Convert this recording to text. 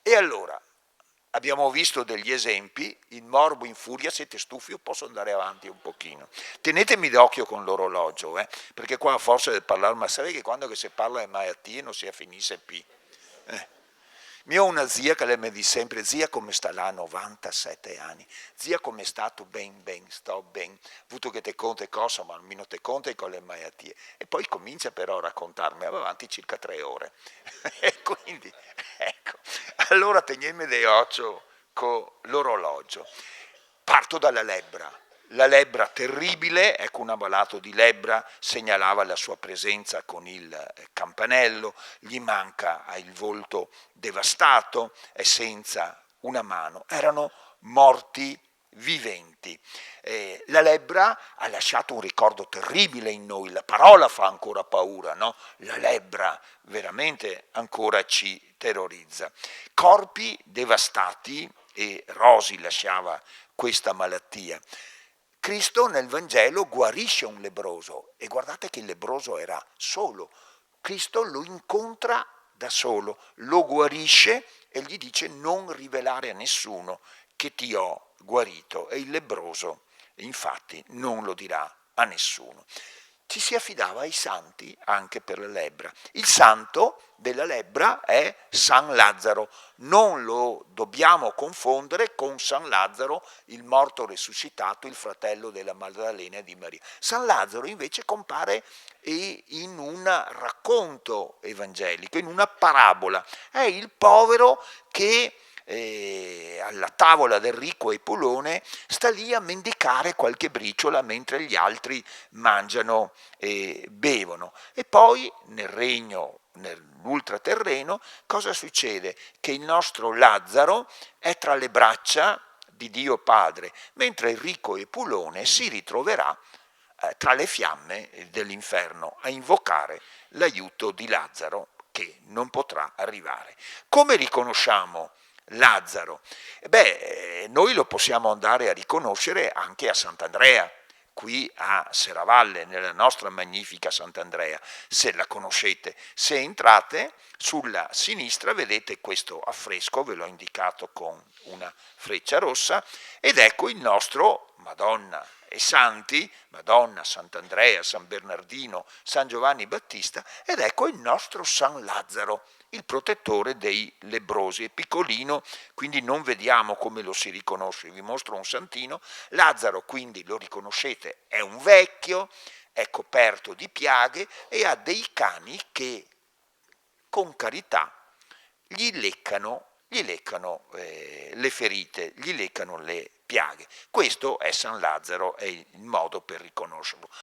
E allora, abbiamo visto degli esempi, il morbo in furia, siete stufi o posso andare avanti un pochino? Tenetemi d'occhio con l'orologio, perché qua a forza di parlare, ma sai che quando che si parla di malattie non si finisce più. Eh. Io ho una zia che lei mi dice sempre, zia come sta là, 97 anni, zia come sta, tu ben, sto ben, avuto che te conte cosa, ma almeno te conte con le malattie. E poi comincia però a raccontarmi, va avanti circa 3 ore. E quindi, ecco, allora teniamo di occhio con l'orologio. Parto dalla lebbra. La lebbra terribile, ecco un ammalato di lebbra segnalava la sua presenza con il campanello, gli manca il volto devastato, è senza una mano, erano morti viventi. La lebbra ha lasciato un ricordo terribile in noi, la parola fa ancora paura, no? La lebbra veramente ancora ci terrorizza. Corpi devastati, e Rosi lasciava questa malattia. Cristo nel Vangelo guarisce un lebbroso e guardate che il lebbroso era solo. Cristo lo incontra da solo, lo guarisce e gli dice non rivelare a nessuno che ti ho guarito e il lebbroso infatti non lo dirà a nessuno. Ci si affidava ai santi anche per la lebbra. Il santo della lebbra è San Lazzaro, non lo dobbiamo confondere con San Lazzaro, il morto risuscitato, il fratello della Maddalena e di Maria. San Lazzaro invece compare in un racconto evangelico, in una parabola. È il povero che alla tavola del ricco Epulone sta lì a mendicare qualche briciola mentre gli altri mangiano e bevono. E poi nel regno, nell'ultraterreno, cosa succede? Che il nostro Lazzaro è tra le braccia di Dio Padre, mentre il ricco Epulone si ritroverà tra le fiamme dell'inferno a invocare l'aiuto di Lazzaro che non potrà arrivare. Come riconosciamo Lazzaro? Noi lo possiamo andare a riconoscere anche a Sant'Andrea, qui a Serravalle, nella nostra magnifica Sant'Andrea, se la conoscete. Se entrate sulla sinistra vedete questo affresco, ve l'ho indicato con una freccia rossa, ed ecco il nostro Madonna e Santi, Madonna, Sant'Andrea, San Bernardino, San Giovanni Battista, ed ecco il nostro San Lazzaro, il protettore dei lebbrosi. È piccolino, quindi non vediamo come lo si riconosce, vi mostro un santino. Lazzaro, quindi lo riconoscete, è un vecchio, è coperto di piaghe e ha dei cani che con carità gli leccano le ferite, gli leccano le piaghe. Questo è San Lazzaro, è il modo per riconoscerlo.